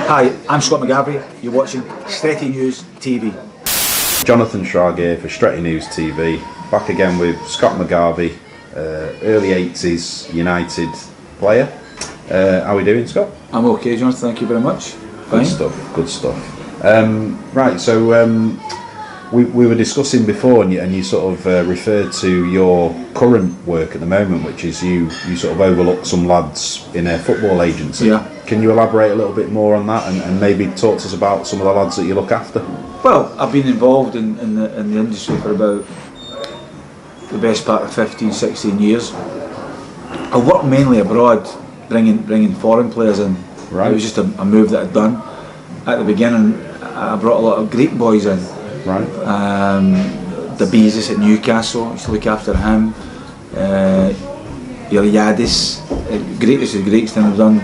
Hi, I'm Scott McGarvey. You're watching Stretty News TV. Jonathan Shrager for Stretty News TV. Back again with Scott McGarvey, early 80s United player. How are we doing, Scott? I'm okay, Jonathan. Thank you very much. Fine. Good stuff. Good stuff. Right. So we were discussing before, and you sort of referred to your current work at the moment, which is you sort of overlook some lads in a football agency. Yeah. Can you elaborate a little bit more on that, and maybe talk to us about some of the lads that you look after? Well, I've been involved in the industry for about the best part of 15, 16 years. I worked mainly abroad, bringing foreign players in. Right. It was just a move that I'd done at the beginning. I brought a lot of Greek boys in. Right. The Bezos at Newcastle, I used to look after him. Iliadis, greatest of Greeks, then I've done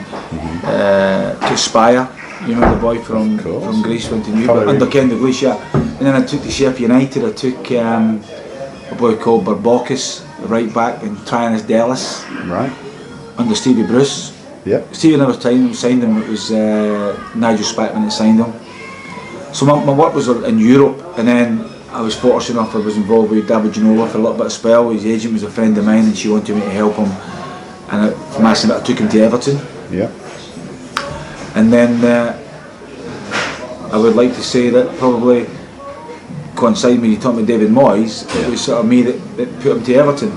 to Spire, you know, the boy from Greece, went to Newcastle under Ken Dalglish, yeah. And then I took to Sheffield United. I took a boy called Barbakis, the right back, and Trianis Dellis, Right. under Stevie Bruce. Yeah. Stevie never signed him. It was Nigel Spackman that signed him. So my work was in Europe, and then I was fortunate enough, I was involved with David Ginola for a little bit of spell. His agent was a friend of mine, and she wanted me to help him, and from asking that I took him to Everton. Yeah. And then I would like to say that probably coincided when he taught me David Moyes. It was sort of me that put him to Everton.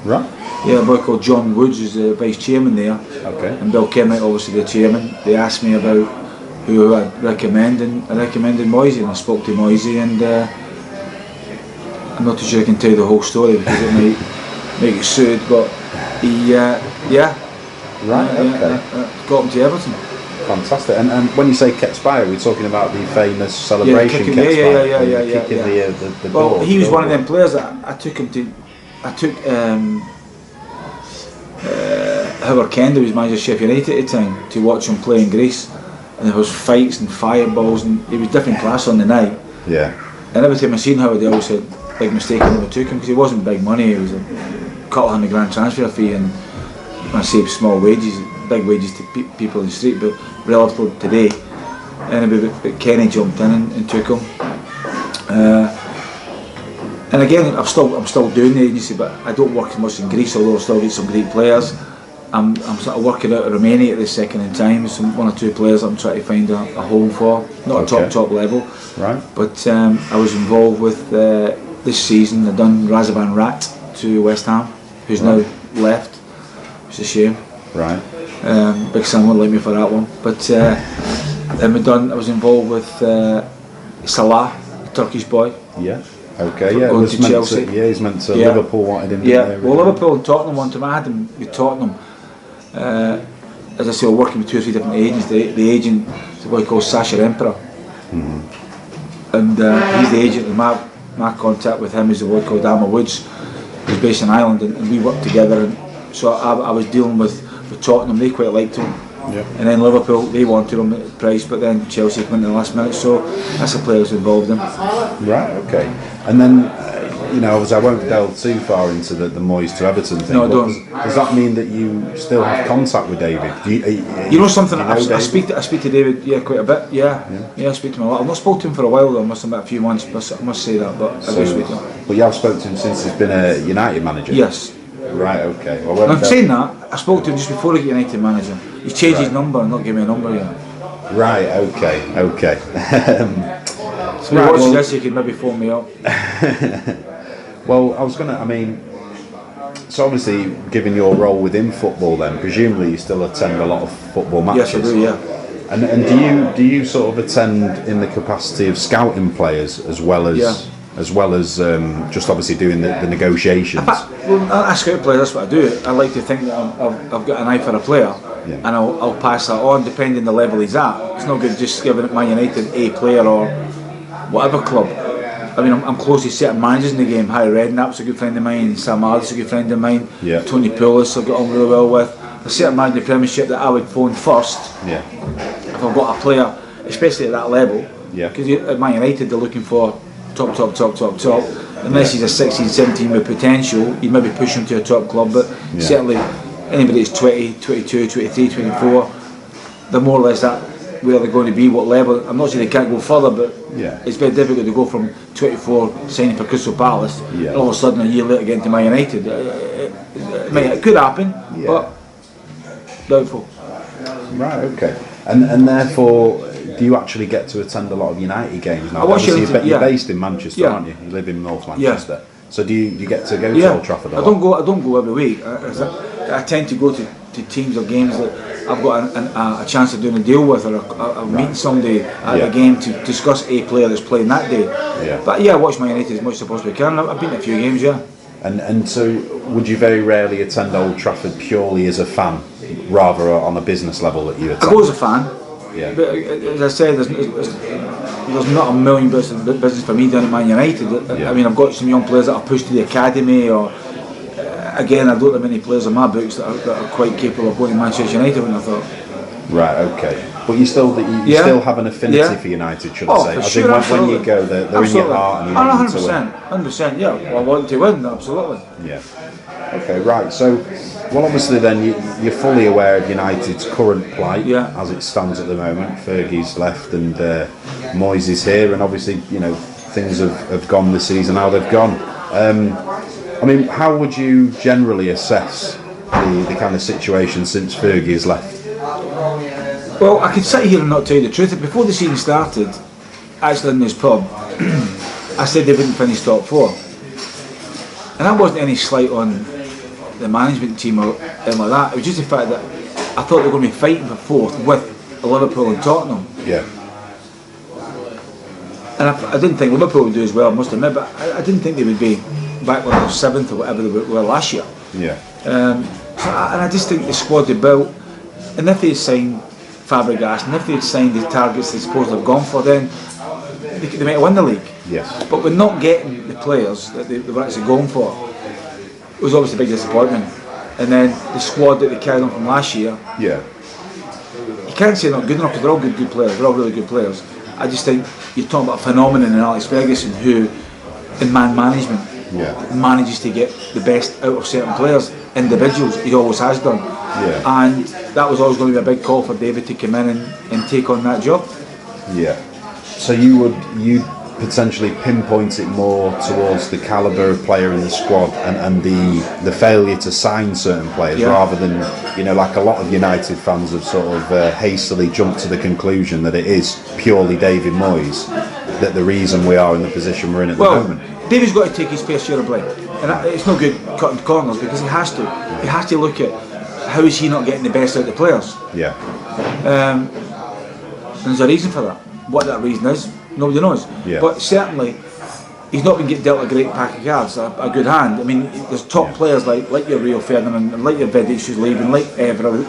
Right. Yeah, a boy called John Woods was the vice chairman there. Okay. And Bill Kemmick, obviously the chairman. They asked me about who I'd recommend, and I recommended Moyes, and I spoke to Moyes, and I'm not too sure I can tell you the whole story because it might make it sued, but he, Right. Okay. got him to Everton. Fantastic. And when you say Ketspire, we're talking about the famous celebration. Kicking the Well, ball, he was one of them players that I took him to. I took Howard Kendall, was manager of Sheffield United at the time, to watch him play in Greece, and there was fights and fireballs, and he was different class on the night. Yeah. And every time I seen Howard, they always said big mistake. I never took him because he wasn't big money. He was a couple £100,000 transfer fee, and when I say small wages, big wages to people in the street, but relative to today. Anyway, but Kenny jumped in and took him. And again, I'm still doing the agency, but I don't work as much in Greece, although I still get some great players. I'm sort of working out of Romania at this second in time. Some one or two players I'm trying to find a home for, not a top level. Right. But I was involved with this season. I've done Razvan Rat to West Ham, who's now left. It's a shame. Right. Big Sam won't like me for that one. But then I was involved with Salah, the Turkish boy. Yeah. Okay. Yeah. Going to Chelsea. He's meant to. Liverpool wanted him. Yeah. Well, Liverpool and Tottenham wanted him. I had him with Tottenham. As I say, we're working with 2 or 3 different agents. The agent is a boy called Sasha Emperor, and he's the agent. And my contact with him is a boy called Alma Woods, who's based in Ireland, and we worked together. And so I was dealing with Tottenham. They quite liked him. Yeah. And then Liverpool, they wanted him at the price, but then Chelsea came in the last minute, so that's the players involved in. Right. Okay. And then, obviously I won't delve too far into the Moyes to Everton thing. No, I don't. Does that mean that you still have contact with David? You know something? I speak to David, quite a bit. Yeah, I speak to him a lot. I've not spoken to him for a while though. I must have been a few months. I must say that, but I do speak to him. But you have spoken to him since he's been a United manager. Yes. Right. Okay. Well, I'm saying that I spoke to him just before he got United manager. He's changed his number and not given me a number yet. Right. Okay. So he watches this, he could maybe phone me up. Well, so obviously, given your role within football, then presumably you still attend a lot of football matches. Yes, I do. Yeah. And do you sort of attend in the capacity of scouting players as well as just obviously doing the negotiations? Well, I scout players. That's what I do. I like to think that I've got an eye for a player, and I'll pass that on depending the level he's at. It's not good just giving Man United a player or whatever club. I mean, I'm close to certain managers in the game. Harry Redknapp's a good friend of mine. Sam Allardyce's a good friend of mine. Yeah. Tony Pulis I've got on really well with. There's certain managers in the Premiership that I would phone first. Yeah. If I've got a player, especially at that level. Yeah. Because at Man United they're looking for top. Unless he's a 16, 17 with potential, you'd maybe push him to a top club. But certainly anybody that's 20, 22, 23, 24, they're more or less that where they're going to be, what level. I'm not saying they can't go further, but Yeah. it's very difficult to go from 24 signing for Crystal Palace Yeah. and all of a sudden a year later get into Man United. It could happen, but doubtful. Right, okay. And therefore, do you actually get to attend a lot of United games now? I watch Obviously, you're yeah. based in Manchester, Yeah. aren't you? You live in North Manchester. So do you get to go to Yeah, Old Trafford a I lot? don't go every week. I tend to go to teams or games that I've got a chance of doing a deal with, or I'm meeting somebody at the game to discuss a player that's playing that day. Yeah. But yeah, I watch Man United as much as I possibly can. I've been to a few games, yeah. And so, would you very rarely attend Old Trafford purely as a fan, rather on a business level that you attend? I go as a fan, Yeah. but as I said, there's not a million business for me down at Man United. Yeah. I mean, I've got some young players that I've pushed to the academy, or again, I don't have many players in my books that are quite capable of going to Manchester United. When I thought, Right, okay. But you still have an affinity for United, should I say? for I sure, think when absolutely. you go, they're in your heart and you want them to win. 100%, yeah. Well, I want to win, absolutely. Yeah. Okay, right. So, well, obviously, then you're fully aware of United's current plight as it stands at the moment. Fergie's left and Moyes is here, and obviously, things have gone this season how they've gone. I mean, how would you generally assess the kind of situation since Fergie has left? Well, I could sit here and not tell you the truth. Before the season started, actually in this pub, I said they wouldn't finish top four. And that wasn't any slight on the management team or anything like that. It was just the fact that I thought they were going to be fighting for fourth with Liverpool and Tottenham. Yeah. And I didn't think Liverpool would do as well, I must admit, but I didn't think they would be back with the seventh or whatever they were last year. Yeah. And I just think the squad they built, and if they had signed Fabregas, and if they had signed the targets they supposedly have gone for, then they might have won the league. Yes. But we're not getting the players that they were actually going for. It was obviously a big disappointment. And then the squad that they carried on from last year, Yeah. you can't say they're not good enough because they're all good players. They're all really good players. I just think you're talking about a phenomenon in Alex Ferguson who, in man management, manages to get the best out of certain players, individuals. He always has done. Yeah. And that was always going to be a big call for David to come in and take on that job. Yeah. So you potentially pinpoint it more towards the calibre of player in the squad and the failure to sign certain players rather than, like a lot of United fans have sort of hastily jumped to the conclusion that it is purely David Moyes that the reason we are in the position we're in at the moment. David's got to take his fair share of blame. And it's no good cutting corners because he has to. He has to look at how is he not getting the best out of the players. Yeah. And there's a reason for that. What that reason is, nobody knows. Yeah. But certainly, he's not been dealt a great pack of cards, a good hand. I mean, there's top players like your Rio Ferdinand, and like your Vidic who's leaving, like Evra.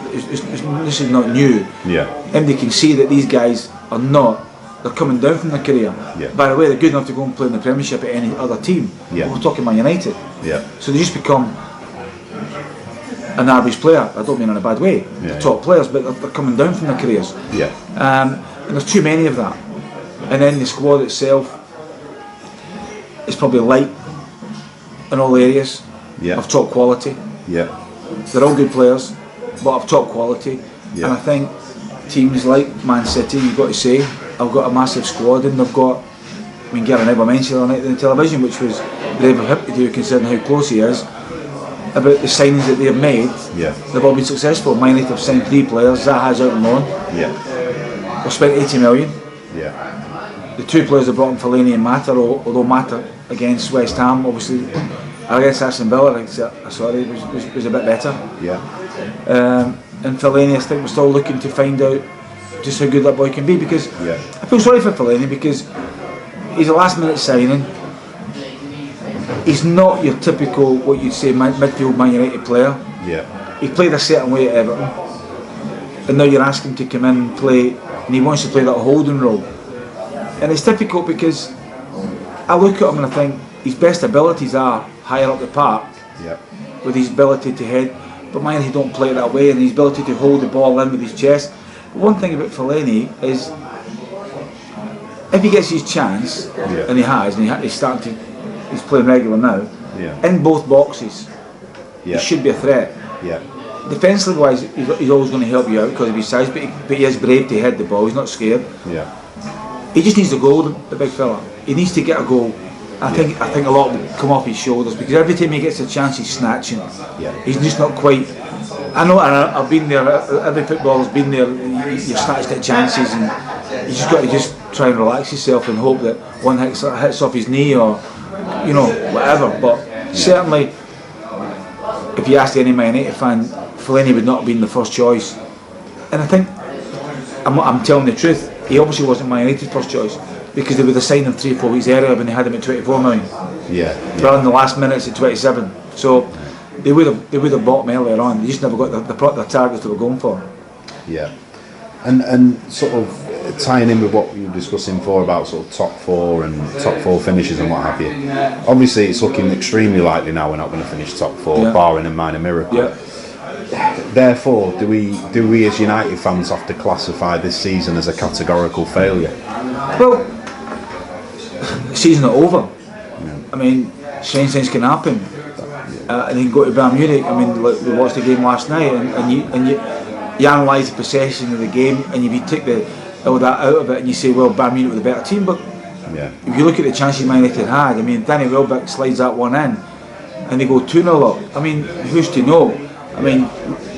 This is not new. Yeah. And they can see that these guys are not. They're coming down from their career. Yeah. By the way, they're good enough to go and play in the Premiership at any other team. Yeah. We're talking Man United. Yeah. So they just become an average player. I don't mean in a bad way. Yeah. They're top players, but they're coming down from their careers. Yeah. And there's too many of that. And then the squad itself is probably light in all areas of top quality. Yeah. They're all good players, but of top quality. Yeah. And I think teams like Man City, you've got to say, have got a massive squad, and they've got. I mean, Gary Neville mentioned the other night on the television, which was brave of him to do, considering how close he is, about the signings that they have made. Yeah. They've all been successful. Man United have signed 3 players. Zaha's out on loan. Yeah. They've spent 80 million. Yeah. The 2 players they brought in, Fellaini and Mata, although Mata against West Ham, obviously, against Aston Villa, was a bit better. Yeah. And Fellaini, I think we're still looking to find out just how good that boy can be, because I feel sorry for Fellaini because he's a last minute signing. He's not your typical, what you'd say, midfield Man United player. Yeah. He played a certain way at Everton, and now you're asking him to come in and play, and he wants to play that holding role. And it's difficult because I look at him and I think his best abilities are higher up the park, with his ability to head, but Man United don't play it that way, and his ability to hold the ball in with his chest. But one thing about Fellaini is, if he gets his chance, and he has, and he's playing regular now, in both boxes, he should be a threat. Yeah. defensively wise, he's always going to help you out because of his size, but he is brave to head the ball. He's not scared. Yeah. He just needs a goal, the big fella. He needs to get a goal. I think a lot will come off his shoulders because every time he gets a chance, he's snatching. Yeah. He's just not quite. I know, and I've been there. Every footballer's been there. You've snatched at chances, and you just got to just try and relax yourself and hope that one hits off his knee or, you know, whatever. But certainly, if you ask any Man United fan, Fellaini would not have been the first choice. And I think I'm telling the truth. He obviously wasn't Man United's first choice because they would have signed him 3 or 4 weeks earlier when they had him at 24 million. Rather than the last minutes at 27. So they would have bought him earlier on. They just never got the targets they were going for. Yeah. And sort of tying in with what you were discussing before about sort of top 4 and top 4 finishes and what have you. Obviously, it's looking extremely likely now we're not going to finish top 4, barring a minor miracle. Yeah. Therefore, do we as United fans have to classify this season as a categorical failure? Well, the season's not over. I mean, strange things can happen, and you can go to Bayern Munich. I mean, look, we watched the game last night, and you analyse the possession of the game, and if you take all that out of it, and you say, well, Bayern Munich were the better team, but if you look at the chances Man United had, I mean, Danny Welbeck slides that one in, and they go 2-0 up. I mean, who's to know? I mean,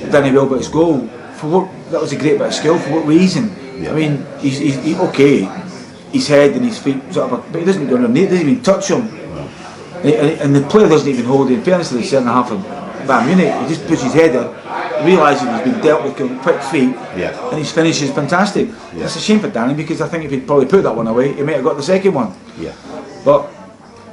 Danny Welbeck's goal, that was a great bit of skill. For what reason? I mean, he's okay. His head and his feet, sort of, but he doesn't go underneath. Doesn't even touch him, and the player doesn't even hold it. In fairness to the centre half of Bayern Munich, he just puts his head in, realises he's been dealt with quick feet, and his finish is fantastic. It's a shame for Danny because I think if he'd probably put that one away, he might have got the second one. But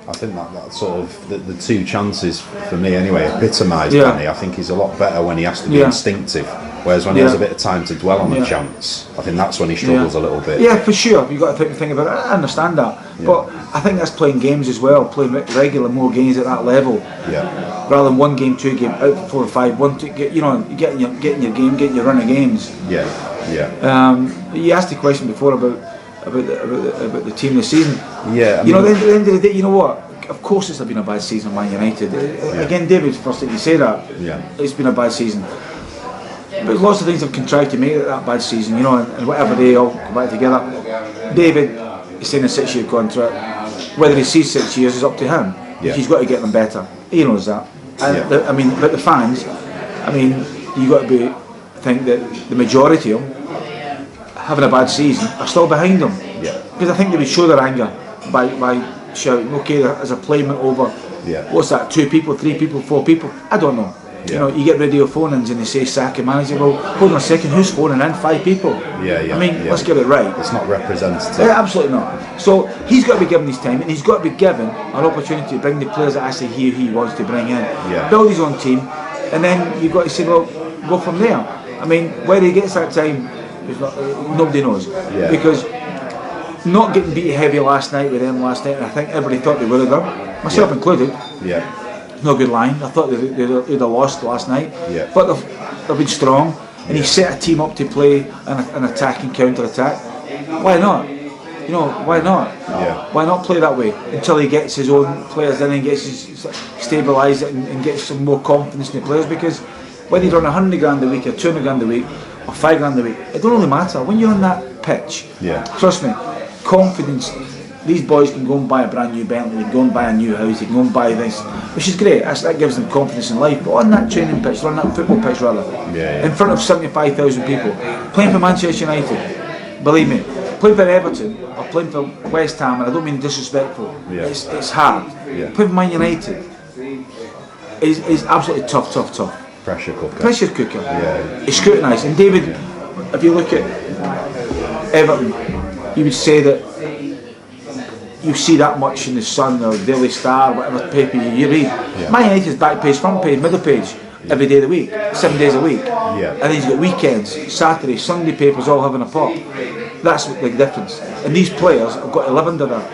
I think that sort of the 2 chances for me anyway epitomise Danny. I think he's a lot better when he has to be instinctive, whereas when he has a bit of time to dwell on a chance, I think that's when he struggles a little bit. Yeah, for sure. You've got to think about it. I understand that, but I think that's playing games as well, playing regular more games at that level. Rather than 1 game, 2 game, out for 4 or 5, 1 to get getting your game, getting your run of games. You asked the question before about the team this season. I mean, at the end of the day, you know what? Of course, it's been a bad season, Man United. Again, David, first thing you say that it's been a bad season. But lots of things have contrived to make it that bad season, and whatever they all come back together. David is saying a 6-year contract. Whether he sees 6 years is up to him. He's got to get them better. He knows that. And I mean, but the fans, I mean, you got to think that the majority of them having a bad season are still behind them. Because I think they would show their anger by shouting, okay, there's a playment over. What's that? 2 people, 3 people, 4 people? I don't know. You get radio phone-ins and they say sack a manager. Well, hold on a second, who's phoning in? 5 people. I mean, let's get it right. It's not representative. Absolutely not. So he's got to be given his time, and he's got to be given an opportunity to bring the players that actually he wants to bring in. Build his own team, and then you've got to say, well, go from there. I mean, where he gets that time, nobody knows. Because not getting beat heavy last night with them last night, and I think everybody thought they would have done, myself included. No good line. I thought they'd have lost last night, but they've been strong, and he set a team up to play an attack and counter-attack. Why not? Why not? Why not play that way until he gets his own players in and gets stabilised and gets some more confidence in the players? Because whether you're on 100 grand a week or 200 grand a week or 5 grand a week, it don't really matter. When you're on that pitch, trust me, confidence. These boys can go and buy a brand new Bentley, they can go and buy a new house, they can go and buy this, which is great. That gives them confidence in life. But on that training pitch, or on that football pitch rather, in front of 75,000 people, playing for Manchester United, believe me, playing for Everton or playing for West Ham, and I don't mean disrespectful, it's hard. Playing for Man United is absolutely tough. Pressure cooker. It's scrutinised. And David, if you look at Everton, you would say that you see that much in the Sun or Daily Star, whatever paper you read. Man United's back page, front page, middle page, every day of the week, 7 days a week. And then you've got weekends, Saturday, Sunday papers all having a pop. That's the difference. And these players have got to live under that.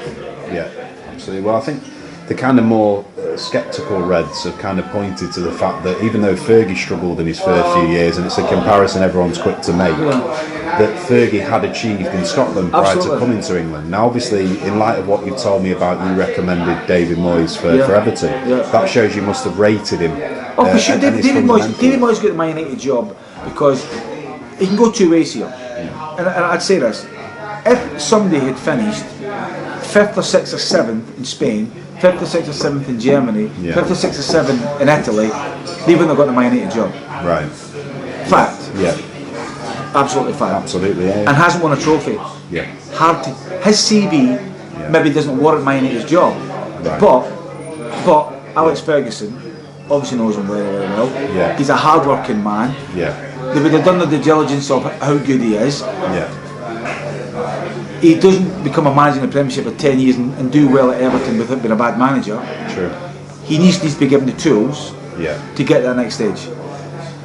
Absolutely. Well, I think the kind of more sceptical Reds have kind of pointed to the fact that even though Fergie struggled in his first few years, and it's a comparison everyone's quick to make, that Fergie had achieved in Scotland prior to coming to England. Now, obviously, in light of what you've told me about, you recommended David Moyes for Everton. That shows you must have rated him. Oh, for sure. David Moyes got the Man United job because he can go two ways here. And I'd say this: if somebody had finished 5th or 6th or 7th in Spain, 5th or 6th or 7th in Germany, 5th or 6th or 7th in Italy, they wouldn't have got the Man United job. Right. Fact. Yeah. Absolutely fact. Absolutely, yeah. And hasn't won a trophy. Yeah. Hard to. His CV maybe doesn't warrant Man United's job. Right. But Alex Ferguson obviously knows him very, very well. Yeah. He's a hard-working man. Yeah. They would have done the due diligence of how good he is. Yeah. He doesn't become a manager in the Premiership for 10 years and do well at Everton without being a bad manager. True. He needs to be given the tools to get to that next stage.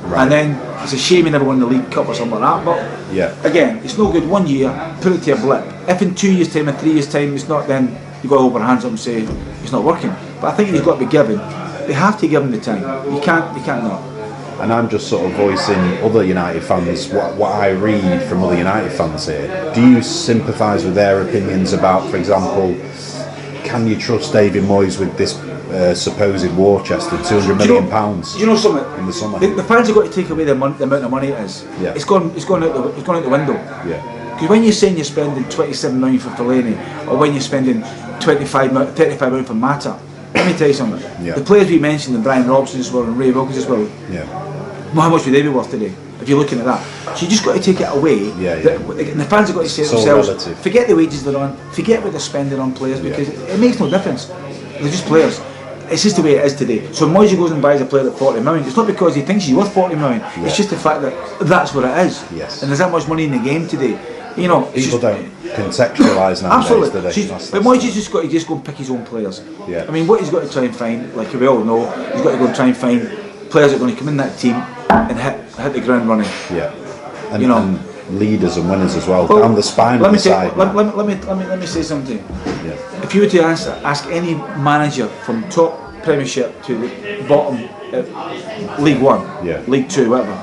Right. And then it's a shame he never won the League Cup or something like that. But again, it's no good 1 year, put it to a blip. If in 2 years' time and 3 years' time it's not, then you've got to open our hands up and say it's not working. But I think he's got to be given. They have to give him the time. You can't not. And I'm just sort of voicing other United fans, what I read from other United fans here. Do you sympathise with their opinions about, for example, can you trust David Moyes with this supposed war chest of £200 million? You know something? In the summer, the fans have got to take away the amount of money it is. Yeah. It's gone out the window. Yeah. Because when you're saying you're spending 27 million for Fellaini, or when you're spending 35 million for Mata, let me tell you something. Yeah. The players we mentioned, and Brian Robson as well, and Ray Wilkins as well. Yeah. Well, how much would they be worth today? If you're looking at that, so you just got to take it away. And the fans have got to say to themselves, relative. forget the wages they're on, forget what they're spending on players, because it makes no difference. They're just players. It's just the way it is today. So Moyes goes and buys a player at 40 million. It's not because he thinks he's worth 40 million. It's just the fact that that's what it is. Yes. And there's that much money in the game today. You know, people don't contextualise nowadays, absolutely. do they? But Moyes has just got to go and pick his own players. Yeah. I mean, what he's got to try and find, like we all know, he's got to go and try and find players that are going to come in that team and hit the ground running. Yeah. And, and leaders and winners as well. And the spine of the side. Let me say something. Yeah. If you were to ask any manager from top Premiership to the bottom League One, League Two, whatever,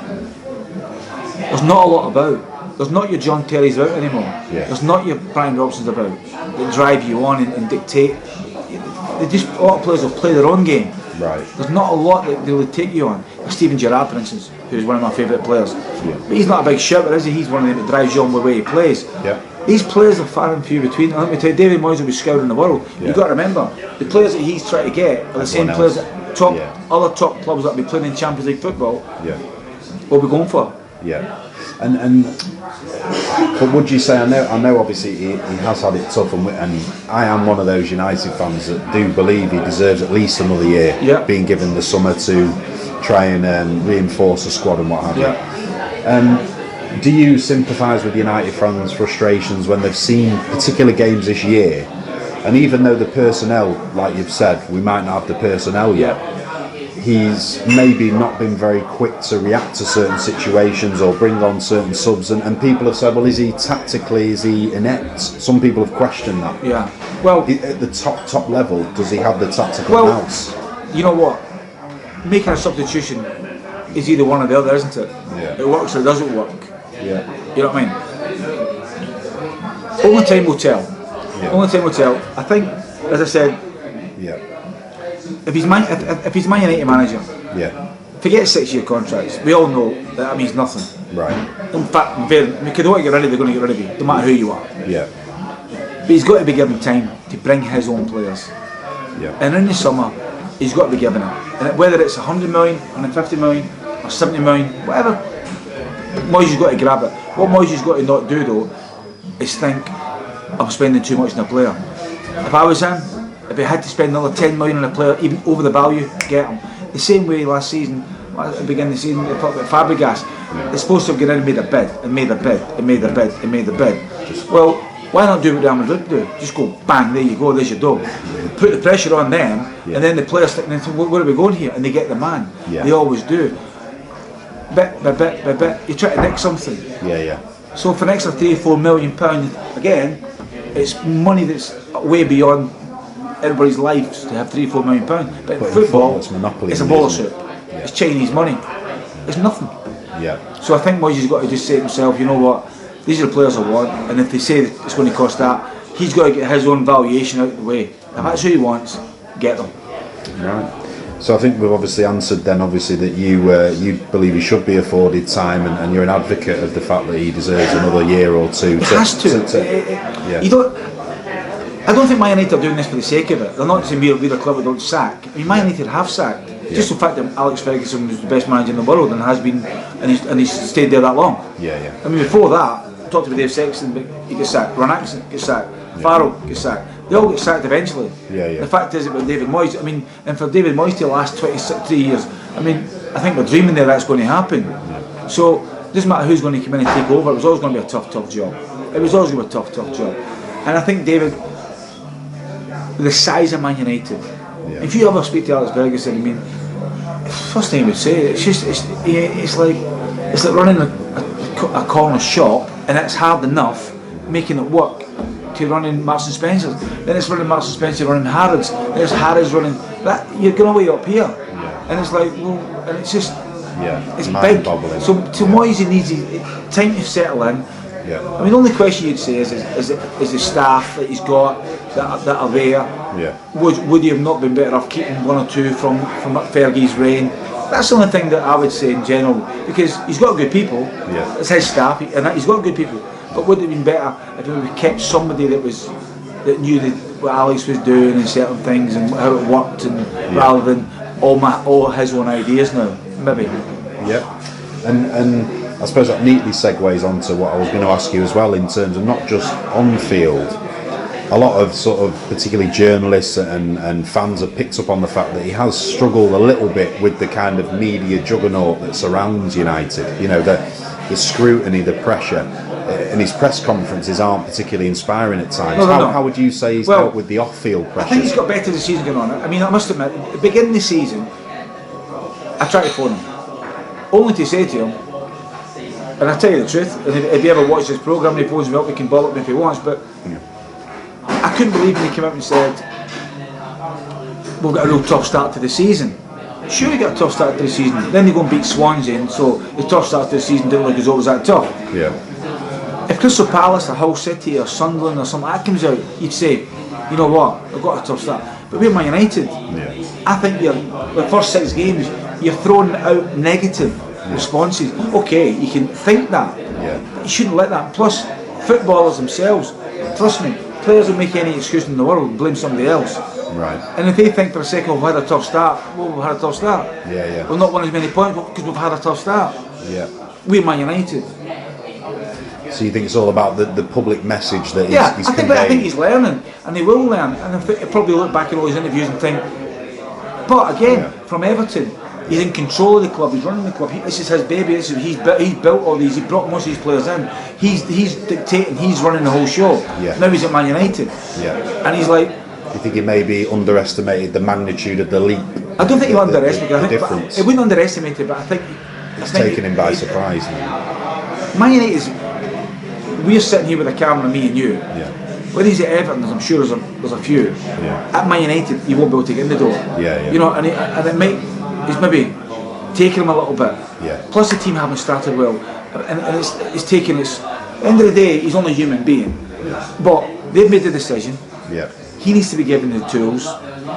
there's not a lot about. There's not your John Terry's about anymore. Yeah. There's not your Brian Robson's about that drive you on and dictate. A lot of players will play their own game. Right. There's not a lot that they will take you on. Steven Gerrard, for instance, who's one of my favourite players. Yeah. But he's not a big shouter, is he? He's one of them that drives you on the way he plays. Yeah. These players are far and few between. And let me tell you, David Moyes will be scouring the world. Yeah. You've got to remember, the players that he's trying to get are the same players that other top clubs that will be playing in Champions League football will be going for. Yeah. But would you say, I know obviously he has had it tough, and I am one of those United fans that do believe he deserves at least another year being given the summer to try and reinforce the squad and what have you. Do you sympathise with United fans' frustrations when they've seen particular games this year, and even though the personnel, like you've said, we might not have the personnel yet, he's maybe not been very quick to react to certain situations or bring on certain subs, and people have said, well, is he inept? Some people have questioned that. Yeah. Well, at the top level, does he have the tactical nous? You know what? Making a substitution is either one or the other, isn't it? Yeah. It works or it doesn't work. Yeah. You know what I mean? Only time will tell. Yeah. Only time will tell. I think, as I said, if he's Man United manager, forget 6-year contracts. We all know that means nothing. Right. In fact, if they don't get rid of you, they're going to get rid of you, no matter who you are. Yeah. But he's got to be given time to bring his own players. Yeah. And in the summer, he's got to be given it. And whether it's 100 million, 150 million, or 70 million, whatever, Moyes has got to grab it. What Moyes has got to not do though is think, I'm spending too much on a player. If I was him, if he had to spend another 10 million on a player, even over the value, get him. The same way last season, at the beginning of the season, they talked about Fabregas. They're supposed to have gone in and made a bid, and made a bid, and made a bid, and made a bid. Well, why not do what Real Madrid do? Just go, bang, there you go, there's your dough. Put the pressure on them, and then the players think, where are we going here? And they get the man. They always do. Bit by bit by bit, you try to nick something. So for an extra £3 or £4 million, again, it's money that's way beyond everybody's lives to have £3-4 million. But in in football, it's monopoly. It's a ball isn't soup. it? Yeah. It's Chinese money. It's nothing. Yeah. So I think Moyes has got to just say to himself, you know what, these are the players I want, and if they say that it's going to cost that, he's got to get his own valuation out of the way. If that's who he wants, get them. Right. So I think we've obviously answered then, obviously, that you believe he should be afforded time, and you're an advocate of the fact that he deserves another year or two. He has to. Yeah. You don't. I don't think Man United are doing this for the sake of it. They're not saying we're a club that don't sack. I mean, Man United have sacked. Just the fact that Alex Ferguson was the best manager in the world and has been, and he's stayed there that long. Yeah, yeah. I mean, before that, I talked to Dave Sexton, but he gets sacked. Ron Atkinson gets sacked. Farrell gets sacked. They all get sacked eventually. Yeah, yeah. The fact is that with David Moyes, I mean, and for David Moyes to last 23 years, I mean, I think we're dreaming there that's going to happen. Yeah. So it doesn't matter who's going to come in and take over. It was always going to be a tough job. It was always going to be a tough job. And I think David, the size of Man United, if you ever speak to Alex Ferguson, I mean, first thing he would say, it's like running a corner shop, and it's hard enough making it work to running Marks and Spencer's. Then it's running Marks and Spencer, running Harrods. Then it's Harrods running that. You're going way up here, and it's like, well, and it's just, it's big. So to Moyes, he needs time to settle in. Yeah. I mean, the only question you'd say is the staff that he's got that are there. Yeah. Would he have not been better off keeping one or two from Fergie's reign? That's the only thing that I would say in general, because he's got good people. Yeah. It's his staff, and he's got good people. But would it have been better if we kept somebody that knew what Alex was doing and certain things and how it worked, and rather than all his own ideas now, maybe. Yeah. And I suppose that neatly segues onto what I was going to ask you as well, in terms of not just on field. A lot of sort of particularly journalists and fans have picked up on the fact that he has struggled a little bit with the kind of media juggernaut that surrounds United. You know, the scrutiny, the pressure, and his press conferences aren't particularly inspiring at times. How would you say he's dealt with the off-field pressure? I think he's got better as the season going on. I mean, I must admit, at the beginning of the season, I tried to phone him, only to say to him, and I tell you the truth, and if he ever watches this programme and he phones me up, he can bollock me if he wants, but I couldn't believe when he came up and said, we've got a real tough start to the season. Sure, we got a tough start to the season, then they go and beat Swansea, so the tough start to the season didn't look as though it was that tough. Yeah. If Crystal Palace or Hull City or Sunderland or something like that comes out, you'd say, you know what, we've got a tough start. But we're Man United. I think the first 6 games, you're throwing out negative responses. Okay, you can think that, but you shouldn't let that. Plus, footballers themselves, trust me, players will make any excuse in the world and blame somebody else. Right. And if they think for a second, we've had a tough start, well, we've had a tough start. We've not won as many points because we've had a tough start. We're Man United. So you think it's all about the public message that he's conveying? I think he's learning, and he will learn. And I think he'll probably look back at all his interviews and think, but again, from Everton, he's in control of the club, he's running the club, this is his baby, he's built all these, he brought most of these players in, he's dictating, he's running the whole show. Now he's at Man United, and he's like... Do you think he maybe underestimated the magnitude of the leap? I don't think he underestimated the difference. He wouldn't underestimate it, but I think... It's taken him by surprise. Man United is... We're sitting here with a camera, me and you. When he's at Everton, I'm sure there's a few. At Man United, you won't be able to get in the door. You know, and it might... It's maybe taking him a little bit. Plus the team haven't started well, and it's taken its. At the end of the day, he's only a human being. But they've made the decision. He needs to be given the tools.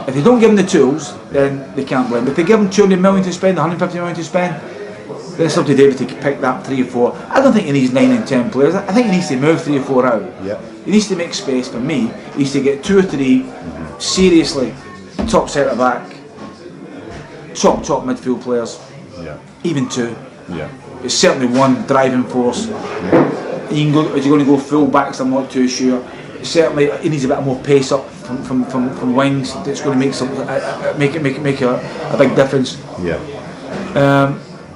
If they don't give him the tools, then they can't blame him. If they give him 200 million to spend, 150 million to spend, then it's up to David to pick that 3 or 4. I don't think he needs 9 and 10 players. I think he needs to move 3 or 4 out. He needs to make space for me. He needs to get 2 or 3 seriously top centre back. Top midfield players, even 2. It's certainly 1 driving force. You can go. Is he going to go full backs? I'm not too sure. Certainly, he needs a bit more pace up from wings. That's going to make some make a big difference.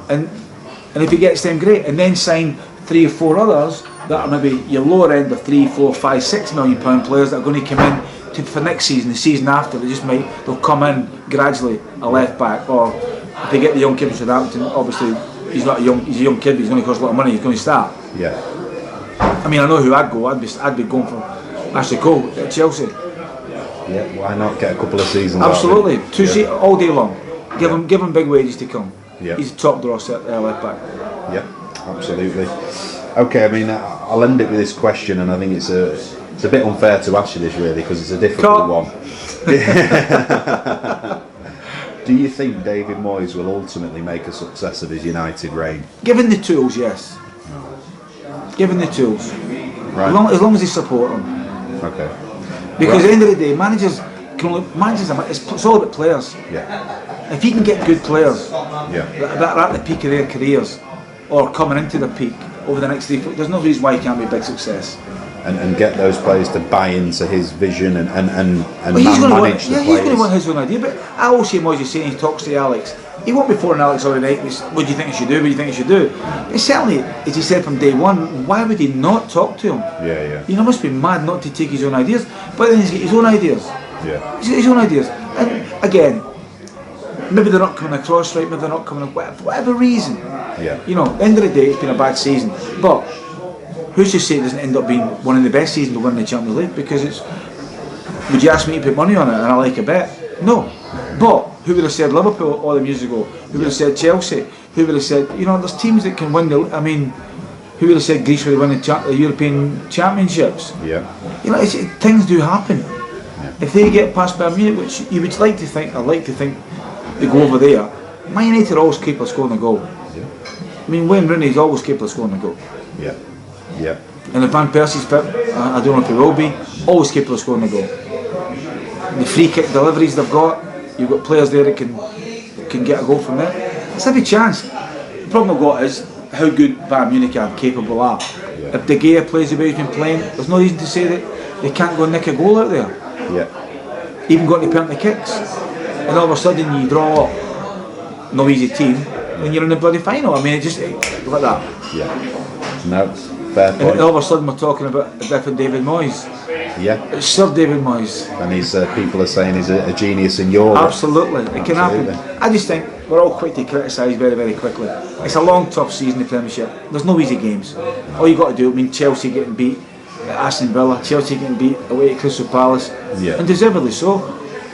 And if he gets them, great. And then sign 3 or 4 others that are maybe your lower end of 3, 4, 5, 6 million pound players that are going to come in for next season, the season after. They'll come in gradually, a left back, or if they get the young kid from Southampton, obviously he's a young kid, but he's going to cost a lot of money, he's going to start. I mean, I know who I'd go. I'd be going for Ashley Cole at Chelsea. Yeah, why not get a couple of seasons? Absolutely, all day long. Give Yeah. him big wages to come. Yeah. He's a top draw left back. Yeah, absolutely. Okay, I mean, I'll end it with this question, and I think it's a bit unfair to ask you this really because it's a difficult one. Do you think David Moyes will ultimately make a success of his United reign? Given the tools, yes. Given the tools, Right. as long as they support him. Okay. Because at the end of the day, managers it's all about players. Yeah. If you can get good players Yeah. that are at the peak of their careers or coming into the peak over the next 3 4, there's no reason why he can't be a big success. And get those players to buy into his vision and Well, he's going manage to the players. he's going to want his own idea. But I always say Moyes is saying he talks to Alex. He won't be phoning Alex every night. What do you think I should do? What do you think I should do? But certainly, as he said from day one, why would he not talk to him? Yeah. You know, must be mad not to take his own ideas. But then he's got his own ideas. Yeah. He's got his own ideas. And again, maybe they're not coming across right. Maybe they're not coming. For whatever reason. Yeah. You know, end of the day, it's been a bad season. But who's to say it doesn't end up being one of the best seasons to win the Champions League? Because it's. Would you ask me to put money on it and I like a bet? No. But who would have said Liverpool all them years ago? Who would have said Chelsea? Who would have said, you know, there's teams that can win I mean, who would have said Greece would win the European Championships? Yeah. You know, things do happen. Yeah. If they get past Bayern Munich, which you would like to think, I'd like to think they go over there, Man United are always capable of scoring a goal. Yeah. I mean, Wayne Rooney is always capable of scoring a goal. Yeah. Yeah. And if Van Persie's fit, I don't know if he will be, always capable of scoring a goal. The free kick deliveries they've got, you've got players there that can get a goal from there. It's every chance. The problem I've got is how good Bayern Munich are capable are. Yeah. If De Gea plays the way he's been playing, there's no reason to say that they can't go and nick a goal out there. Yeah. Even got to penalty kicks. And all of a sudden you draw up no easy team, and you're in the bloody final. I mean, it just like that. Yeah. No, fair point. And all of a sudden we're talking about a different David Moyes. Yeah. It's Sir David Moyes. And he's people are saying he's a genius in Europe. Absolutely, it can happen. I just think we're all quick to criticise very, very quickly. It's a long, tough season, the Premiership. There's no easy games. All you got to do, I mean, Chelsea getting beat at Aston Villa, Chelsea getting beat away at Crystal Palace, and deservedly so.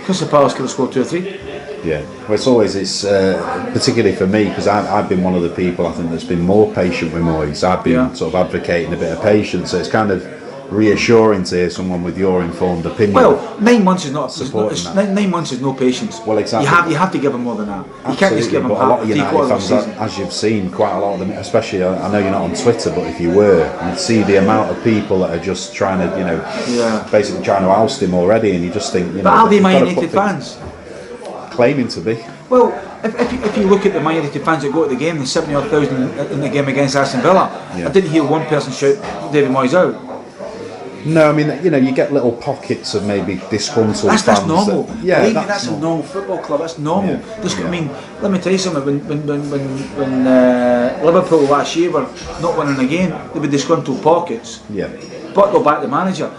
Crystal Palace could have scored 2 or 3. Yeah, well, it's particularly for me because I've been one of the people I think that's been more patient with Moyes. I've been sort of advocating a bit of patience, so it's kind of reassuring to hear someone with your informed opinion. Well, 9 months is not. 9 months is no patience. Well, exactly. You have to give them more than that. Absolutely, you can't just give them but a lot of 3/4 United of the fans, season. as you've seen, quite a lot of them, especially I know you're not on Twitter, but if you were, you'd see the amount of people that are just trying to, basically trying to oust him already, and you just think, But are they Man United fans? Claiming to be. Well, if you look at the Man United fans that go to the game, the 70,000 in the game against Aston Villa, I didn't hear one person shout David Moyes out. No, I mean, you get little pockets of maybe disgruntled fans. That's normal. That's a normal football club. That's normal. I mean, let me tell you something. When Liverpool last year were not winning again, there were disgruntled pockets. Yeah. But they'll back the manager.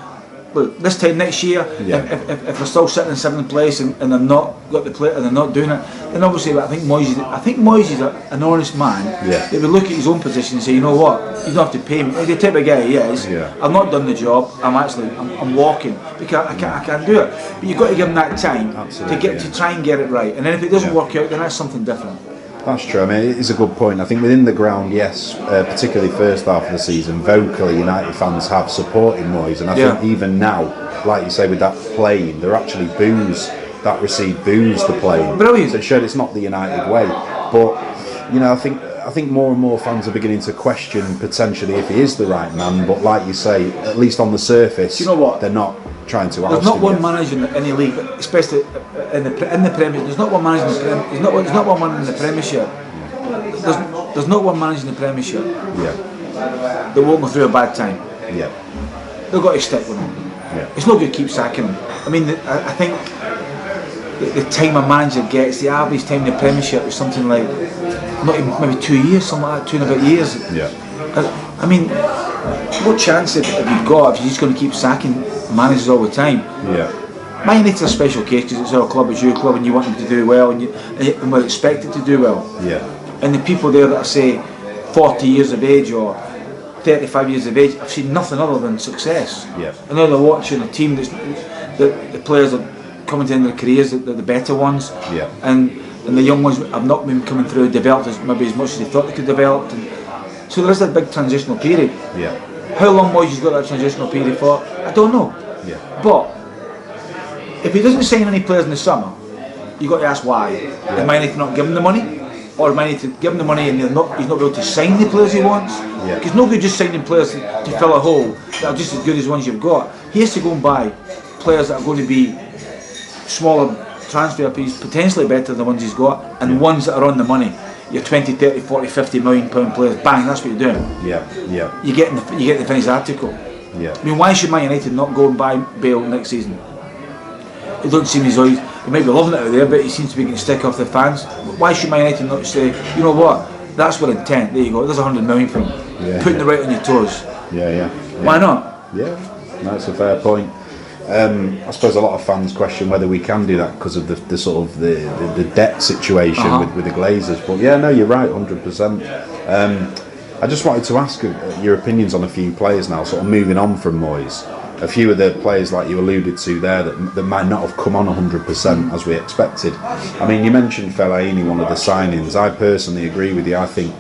Look, this time next year, if they're still sitting in 7th place and they're not got the play and they're not doing it, then obviously I think Moyes is an honest man. Yeah. They would look at his own position and say, you know what, you don't have to pay me. The type of guy he is. Yeah. I've not done the job. I'm walking because I can't do it. But you've got to give him that time to try and get it right. And then if it doesn't work out, then that's something different. That's true. I mean, it is a good point. I think within the ground, yes, particularly first half of the season, vocally United fans have supported Moyes, and I think even now, like you say, with that playing, they're actually that received boos the playing. Brilliant. So it showed it's not the United way. But I think more and more fans are beginning to question potentially if he is the right man. But like you say, at least on the surface, do you know what? They're not trying to. There's not one manager in any league, especially in the Premiership. There's not one manager in the There's not one man in the Premiership. There's not one manager in the Premiership. Yeah. That won't go through a bad time. Yeah. They've got to stick with him. Yeah. It's not good to keep sacking him. I mean, I think the time a manager gets, the average time in the Premiership is something like not even maybe 2 years, something like that, 2 and a bit years. Yeah. I mean, what chance have you got if you're just going to keep sacking managers all the time? Yeah. Man United's a special case because it's our club, it's your club, and you want them to do well, and we're expected to do well. Yeah. And the people there that are, say, 40 years of age or 35 years of age, I've seen nothing other than success. Yeah. And now they're watching a team the players are coming to the end of their careers, the better ones, and the young ones have not been coming through, developed as much as they thought they could develop. And so there is a big transitional period. How long Moyes has got that transitional period for, I don't know. But if he doesn't sign any players in the summer, you've got to ask why. Is Man United not giving the money? Or Man United give him the money and he's not able to sign the players he wants? Because no good just signing players to fill a hole that are just as good as ones you've got. He has to go and buy players that are going to be smaller transfer fees, potentially better than the ones he's got, and ones that are on the money. Your 20, 30, 40, 50 million pound players, bang, that's what you're doing. You get the finished article. I mean, why should Man United not go and buy Bale next season? It doesn't seem he's always, he might be loving it out there, but he seems to be getting stick off the fans. Why should Man United not say, you know what, that's our intent, there you go, there's 100 million from him, putting it right on your toes. Why not? That's a fair point. I suppose a lot of fans question whether we can do that because of the sort of the debt situation with the Glazers. But yeah, no, you're right, 100%. I just wanted to ask your opinions on a few players now, sort of moving on from Moyes. A few of the players, like you alluded to there, that might not have come on 100% as we expected. I mean, you mentioned Fellaini, one of the signings. I personally agree with you. I think,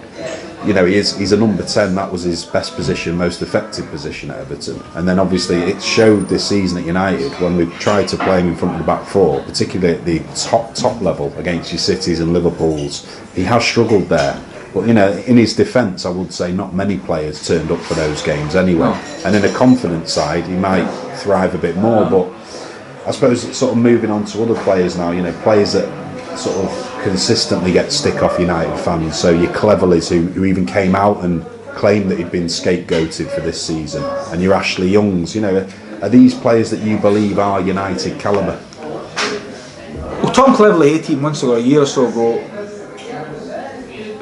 you know, he's a number 10. That was his best position, most effective position at Everton. And then obviously it showed this season at United when we tried to play him in front of the back four, particularly at the top level against your Cities and Liverpools. He has struggled there. But, you know, in his defence, I would say not many players turned up for those games anyway. And in a confidence side, he might thrive a bit more. But I suppose it's sort of moving on to other players now, you know, players that sort of consistently get stick off United fans. So your Cleverleys, who even came out and claimed that he'd been scapegoated for this season. And your Ashley Youngs, you know, are these players that you believe are United calibre? Well, Tom Cleverley 18 months ago, a year or so ago,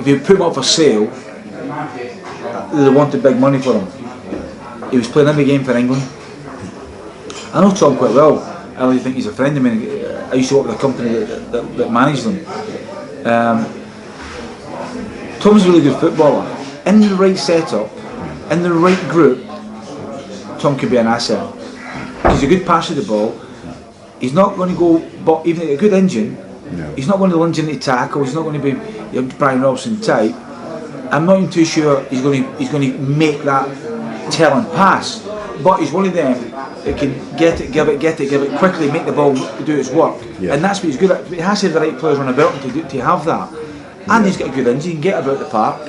if you put him up for sale, they wanted big money for him. He was playing every game for England. I know Tom quite well. I really think he's a friend of mine. I used to work with a company that managed them. Tom's a really good footballer. In the right setup, in the right group, Tom could be an asset. He's a good passer of the ball. He's not going to go, but even a good engine. No. He's not going to lunge into tackle. He's not going to be your Brian Robson type. I'm not even too sure he's going to make that telling pass. But he's one of them that can get it, give it quickly, make the ball do its work. And that's what he's good at. He has to have the right players on about him to have that. And he's got a good engine. He can get about the park.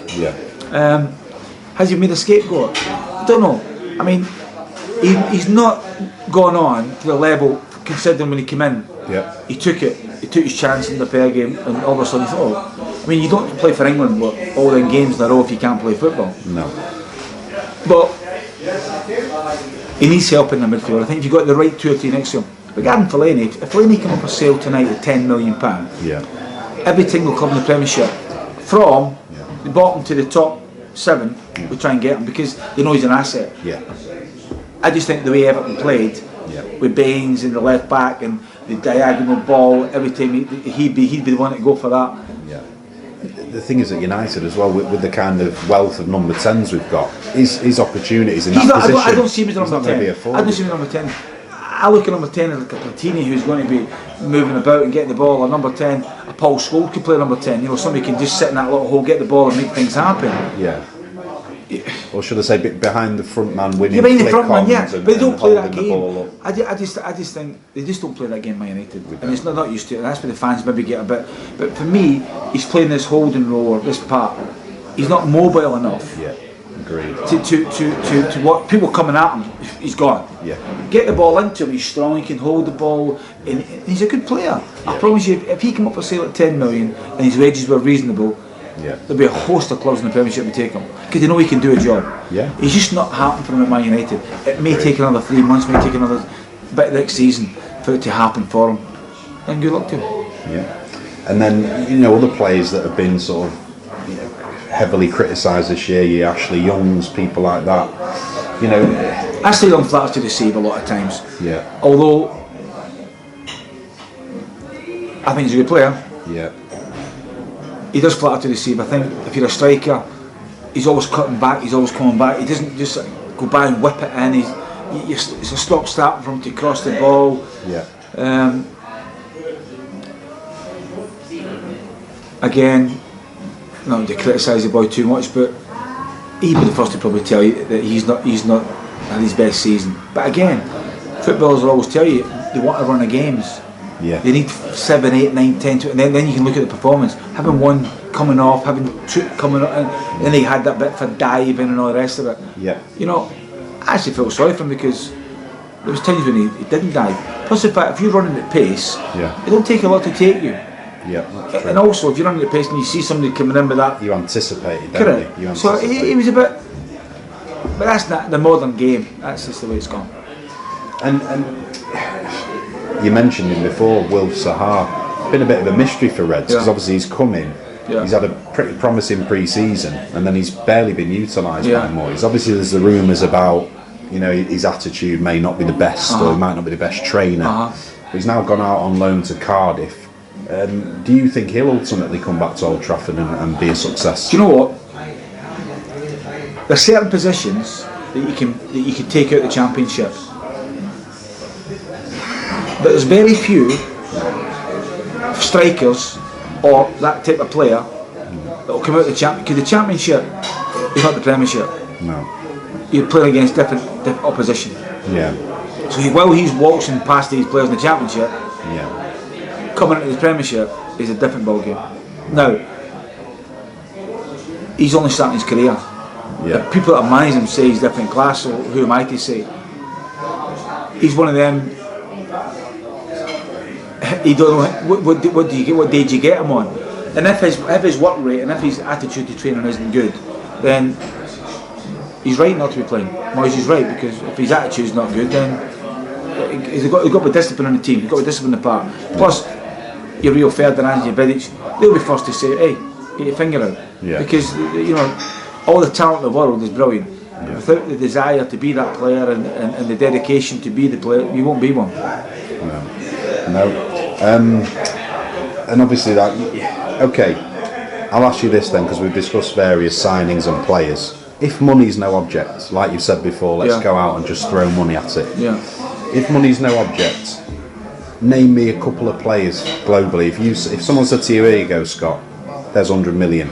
Has he made a scapegoat? I don't know. I mean, he's not gone on to the level considering when he came in. He took it. He took his chance in the fair game, and all of a sudden he thought, I mean, you don't play for England with all them games in a row if you can't play football. No. But he needs help in the midfield. I think if you've got the right 2 or 3 next to him. Regarding Fellaini, if Fellaini come up for sale tonight at £10 million, every single club in the Premiership, from the bottom to the top 7, will try and get him because they know he's an asset. I just think the way Everton played, with Baines in the left back and the diagonal ball, every time he'd be the one to go for that. The thing is at United as well, with the kind of wealth of number 10s we've got, his opportunities in that position. I don't see him as a number 10. I don't see him as number 10. I look at number 10 as like a Platini who's going to be moving about and getting the ball. Or number 10, a Paul Scholes could play number 10. You know, somebody can just sit in that little hole, get the ball and make things happen. Or should I say behind the front man winning? Behind the front man, but they don't play that game. I just think they just don't play that game, Man United, and it's not used to it. And that's where the fans maybe get a bit. But for me, he's playing this holding role or this part. He's not mobile enough. Agreed. To what people coming at him, he's gone. Get the ball into him. He's strong. He can hold the ball, and he's a good player. I promise you, if he came up for sale at 10 million and his wages were reasonable. There'll be a host of clubs in the Premiership to take him because they know he can do a job. He's just not happening for him at Man United. It may take another 3 months, may take another bit of next season for it to happen for him. And good luck to him. And then, you know, other players that have been sort of, you know, heavily criticised this year, you Ashley Youngs, people like that. You know, Ashley Young flatters to deceive a lot of times. Although I think he's a good player. He does flatter to deceive. I think if you're a striker, he's always cutting back, he's always coming back. He doesn't just go by and whip it in. it's a stop-start for him to cross the ball. Yeah. Again, not to criticise the boy too much, but he'd be the first to probably tell you that he's not had his best season. But again, footballers will always tell you they want to run the games. Yeah. They need 7, 8, 9, 10, 20, and then you can look at the performance. Having one coming off, having two coming up, and then he had that bit for diving and all the rest of it. Yeah. You know, I actually felt sorry for him because there was times when he didn't dive. Plus the fact, if you're running at pace, it don't take a lot to take you. Yeah. That's true. And also, if you're running at pace and you see somebody coming in with that, you anticipate it, don't you? You so anticipate. he was a bit, but that's not the modern game. That's just the way it's gone. And you mentioned him before, Will Sahar. Been a bit of a mystery for Reds because obviously he's come in. Yeah. He's had a pretty promising pre-season, and then he's barely been utilised by Moyes. Obviously, there's the rumours about, you know, his attitude may not be the best, or he might not be the best trainer. But he's now gone out on loan to Cardiff. Do you think he'll ultimately come back to Old Trafford and be a success? Do you know what? There's certain positions that you can take out the Championship, but there's very few strikers or that type of player that will come out the Championship, because the Championship is not the Premiership. No. You're playing against different opposition. Yeah. So while he's waltzing past these players in the Championship, coming into the Premiership is a different ball game. Now, he's only starting his career. The people that manage him say he's different class, so who am I to say? He's one of them. He don't know what do you get, what day do you get him on, and if his work rate and if his attitude to training isn't good, then he's right not to be playing. Moyes is right, because if his attitude's not good, then he's got to be discipline on the team. He's got to be discipline in the park. Plus, your Rio Ferdinand, your Vidic, they'll be first to say, "Hey, get your finger out," because you know all the talent in the world is brilliant. Without the desire to be that player and the dedication to be the player, you won't be one. No. And obviously that. Okay, I'll ask you this then, because we've discussed various signings and players. If money's no object, like you said before, let's go out and just throw money at it. If money's no object, name me a couple of players globally. If someone said to you, "Here you go, Scott, there's 100 million,"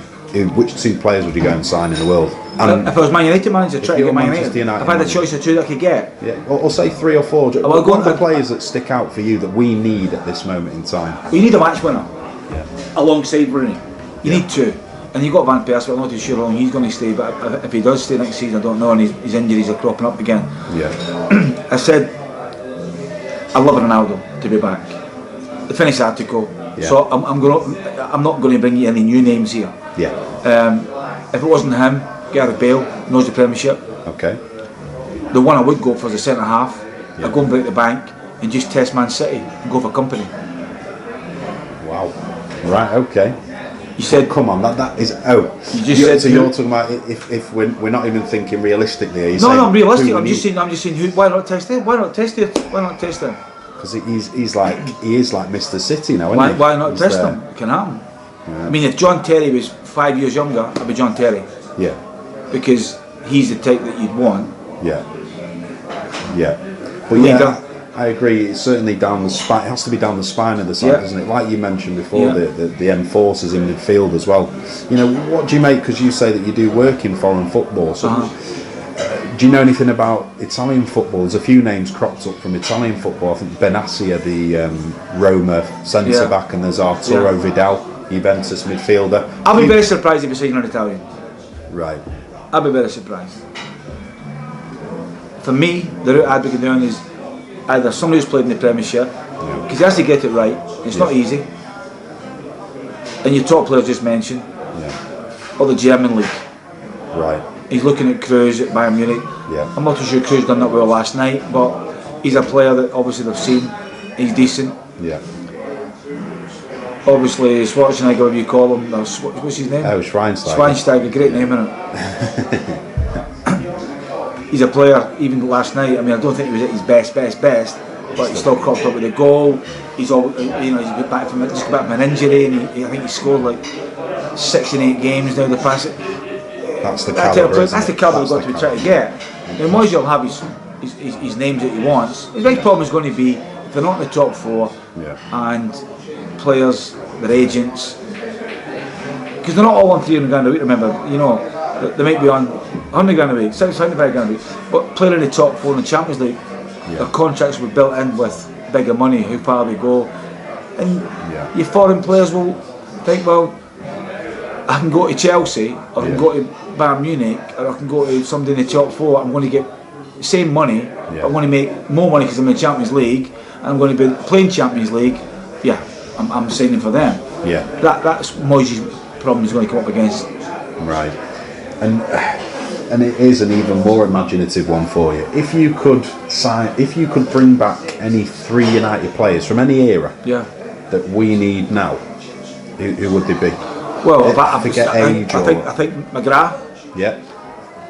which two players would you go and sign in the world? And if I was Man United manager, trying to get Man United, if I had a choice of two that I could get, or say 3 or 4. What are the players that stick out for you that we need at this moment in time? Well, you need a match winner alongside Rooney. You need two, and you've got Van Persie. I'm not too sure how long he's going to stay, but if he does stay next season, I don't know, and his injuries are cropping up again. I said I love Ronaldo to be back. The finished article. So I'm not going to bring you any new names here. If it wasn't him, Gareth Bale knows the Premiership. Okay. The one I would go for is the centre half. I'd go and break the bank and just test Man City and go for company. Wow. Right. Okay. You said, come on, that is out. You just said so you're talking about if we're not even thinking realistically. Are you no, saying I'm realistic. I'm just saying who. Why not test him? Why not test him? Why not test him? Because he is like Mr. City now, isn't he? Why not test him? It can happen. I mean, if John Terry was 5 years younger, I'd be John Terry. Because he's the type that you'd want. But I agree. It's certainly down the spine. It has to be down the spine of the side, doesn't it? Like you mentioned before, the enforcers in midfield as well. You know, what do you make? Because you say that you do work in foreign football. So, do you know anything about Italian football? There's a few names cropped up from Italian football. I think Benassia, the Roma centre back, and there's Arturo Vidal, Juventus midfielder. I'll be very surprised if you say you're not Italian. Right. I'll be very surprised. For me, the route I'd be going down is either somebody who's played in the Premiership, because he has to get it right. It's not easy. And your top players just mentioned, or the German league. Right. He's looking at Cruz at Bayern Munich. I'm not too sure Cruz done that well last night, but he's a player that obviously they've seen. He's decent. Obviously, Schwarzenegger, whatever you call him, what's his name? Oh, Schweinsteiger. Schweinsteiger, great name, isn't it? He's a player, even last night, I mean, I don't think he was at his best, but he still cropped up with a goal. He's all, he's back from an injury, and I think he scored like 6 in 8 games now. The past. That's the calibre. That's the calibre we've got to be trying to get. Now, Moyes will have his his names that he wants. His big problem is going to be if they're not in the top 4 and players, their agents, because they're not all on 300 grand a week. Remember, you know, they might be on 100 grand a week, 75 grand a week, but playing in the top 4 in the Champions League, their contracts were built in with bigger money. How far they go, and your foreign players will think, well, I can go to Chelsea, or I can go to Bayern Munich, or I can go to somebody in the top 4. I'm going to get the same money, but I'm going to make more money because I'm in the Champions League, and I'm going to be playing Champions League. Yeah, I'm signing for them. Yeah, that's Moyes' problem he's going to come up against. Right, and it is an even more imaginative one for you. If you could bring back any 3 United players from any era, that we need now, who would they be? Well, I think McGrath. Yeah.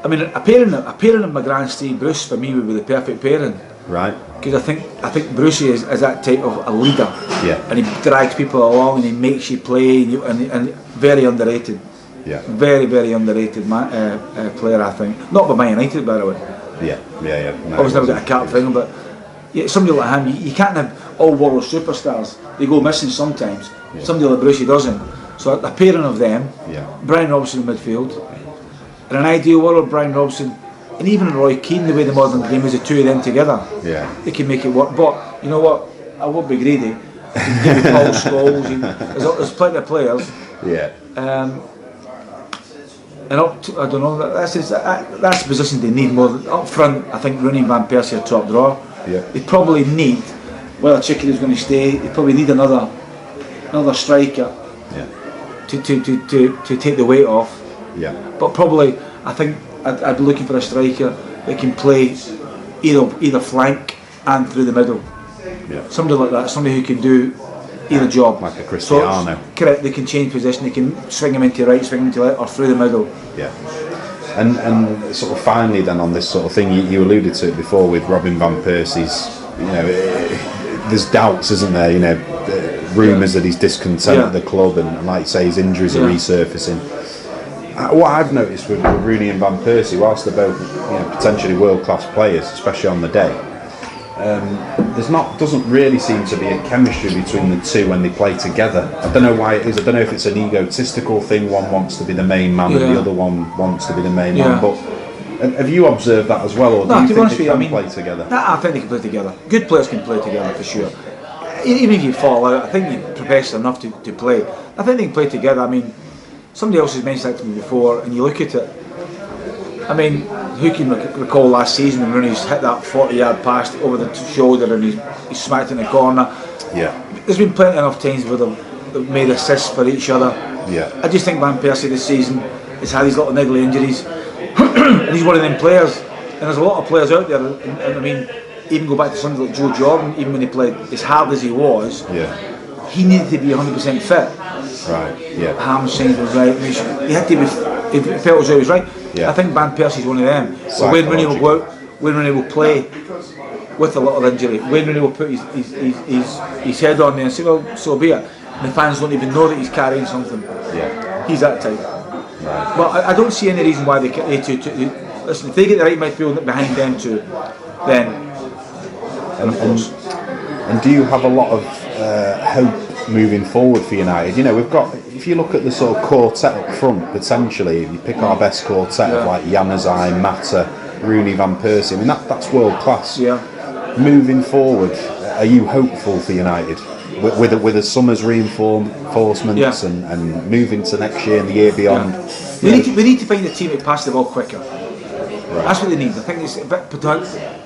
I mean, a pairing of McGrath and Steve Bruce for me would be the perfect pairing. Right. Because I think Brucey is that type of a leader. Yeah. And he drags people along and he makes you play, and very underrated. Yeah. Very, very underrated player, I think. Not by Man United, by the way. Yeah. No, obviously never got a cap for him, but somebody like him, you can't have all world superstars. They go missing sometimes. Yeah. Somebody like Brucey doesn't. So a pairing of them, Brian Robson in midfield. In an ideal world, Brian Robson and even Roy Keane, the way the modern game is, the two of them together, they can make it work. But you know what? I won't be greedy. Give me Paul Scholes. There's plenty of players. Yeah. And up to, I don't know. That's the position they need more. Up front, I think Rooney and Van Persie are top drawer. Yeah. They probably need. Well, Chicken is going to stay. They probably need another striker. To take the weight off. Yeah. But probably, I think I'd be looking for a striker that can play either flank and through the middle. Yeah. Somebody like that, somebody who can do either job. Like a Cristiano. So, correct. They can change position. They can swing him into right, swing him into left, or through the middle. Yeah. And sort of finally, then on this sort of thing, you alluded to it before with Robin van Persie's. You know, there's doubts, isn't there? You know. Rumours that he's discontent at the club, and like you say, his injuries are resurfacing. What I've noticed with Rooney and Van Persie, whilst they're both potentially world-class players, especially on the day, doesn't really seem to be a chemistry between the two when they play together. I don't know why it is. I don't know if it's an egotistical thing. One wants to be the main man, and the other one wants to be the main man. But have you observed that as well, or do you think they can play together? I think they can play together. Good players can play together for sure. Even if you fall out, I think you're professional enough to play. I think they can play together. I mean, somebody else has mentioned that to me before, and you look at it. I mean, who can recall last season when Rooney's hit that 40-yard pass over the shoulder and he smacked in the corner? Yeah. There's been plenty enough times where they've made assists for each other. Yeah. I just think Van Persie this season has had these little niggly injuries, and he's one of them players. And there's a lot of players out there, and I mean. Even go back to something like Joe Jordan, even when he played as hard as he was, he needed to be 100% fit. Right, yeah. Hamstrings was right. He had to be, he felt as though he was right. Yeah. I think Van Persie's one of them. So when Rooney will go out, when Rooney will play with a lot of injury, when Rooney will put his head on there and say, well, so be it. And the fans don't even know that he's carrying something. Yeah. He's that type. Right. But I don't see any reason why they listen, if they get the right midfield behind them too, then. And do you have a lot of hope moving forward for United? You know, we've got, if you look at the sort of quartet up front, potentially, if you pick our best quartet of like Januzaj, Mata, Rooney, Van Persie, I mean, that's world class. Yeah. Moving forward, are you hopeful for United? With a summer's reinforcements and moving to next year and the year beyond? Yeah. We need to find a team that passes the ball quicker. Right. That's what they need. I think it's a bit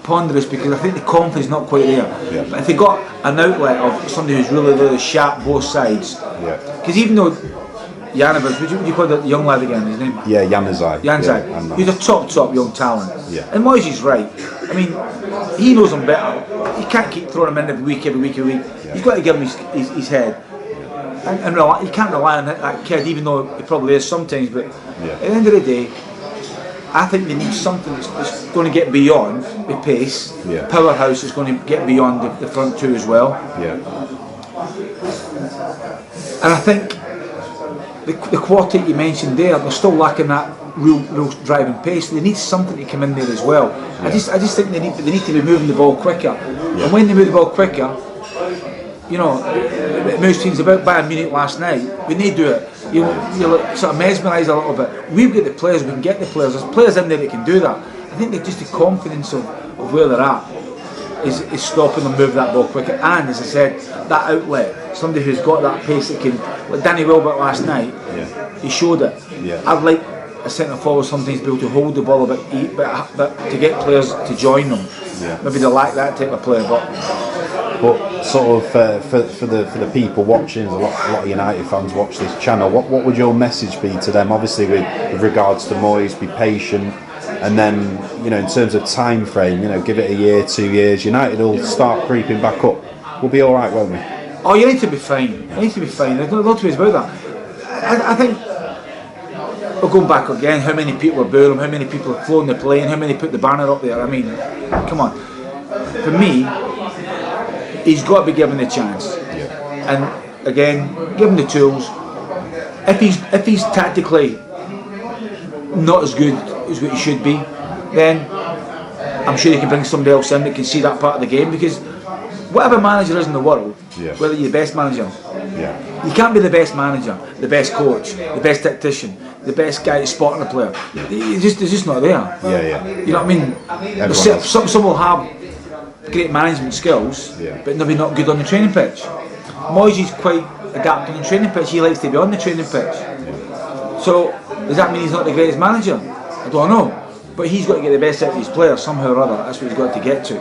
ponderous because I think the confidence is not quite there. Yeah. But if they got an outlet of somebody who's really, really sharp both sides, because even though Januzaj, would you call the young lad again? His name? Yeah, Januzaj. He's a top young talent. Yeah. And Moyes is right. I mean, he knows him better. He can't keep throwing him in every week. Yeah. He's got to give him his head. And you can't rely on that kid, even though it probably is sometimes. But at the end of the day, I think they need something that's going to get beyond the pace. Yeah. Powerhouse is going to get beyond the front two as well. Yeah. And I think the quartet you mentioned there, they're still lacking that real driving pace. They need something to come in there as well. I just think they need to be moving the ball quicker. And when they move the ball quicker, you know, it moves teams about. Bayern Munich last night, when they do it, you're like sort of mesmerised a little bit. We've got the players, we can get the players. There's players in there that can do that. I think they're just the confidence of where they're at is stopping them move that ball quicker. And as I said, that outlet, somebody who's got that pace that can, like Danny Welbeck last night, he showed it. I'd like a centre forward sometimes to be able to hold the ball a bit, but to get players to join them. Maybe they lack that type of player, but sort of for the people watching, a lot of United fans watch this channel. What would your message be to them? Obviously, with regards to Moyes, be patient, and then in terms of time frame, give it a year, 2 years. United will start creeping back up. We'll be all right, won't we? Oh, you need to be fine. You need to be fine. There's no two ways about that. I think we're going back again. How many people are booing him? How many people are flown the plane? How many put the banner up there? I mean, come on. For me, he's got to be given the chance. And again, give him the tools. If he's tactically not as good as what he should be, then I'm sure he can bring somebody else in that can see that part of the game. Because whatever manager is in the world, whether you're the best manager, you can't be the best manager, the best coach, the best tactician, the best guy spotting a player. They're just not there. You know what I mean? Some will have great management skills, but maybe not good on the training pitch. Moyes is quite adept on the training pitch. He likes to be on the training pitch. So does that mean he's not the greatest manager? I don't know. But he's got to get the best out of his players somehow or other. That's what he's got to get to.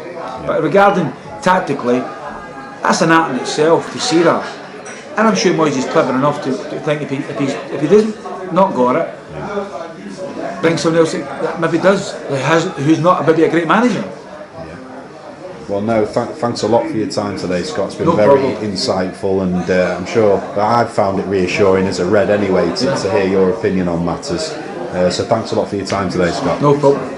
But regarding tactically, that's an art in itself to see that. And I'm sure Moyes is clever enough to think if he doesn't not got it, bring somebody else that maybe does, who's not maybe a great manager. Well, no, thanks a lot for your time today, Scott. It's been very insightful, and I'm sure I've found it reassuring as a Red anyway to hear your opinion on matters. So thanks a lot for your time today, Scott. No problem.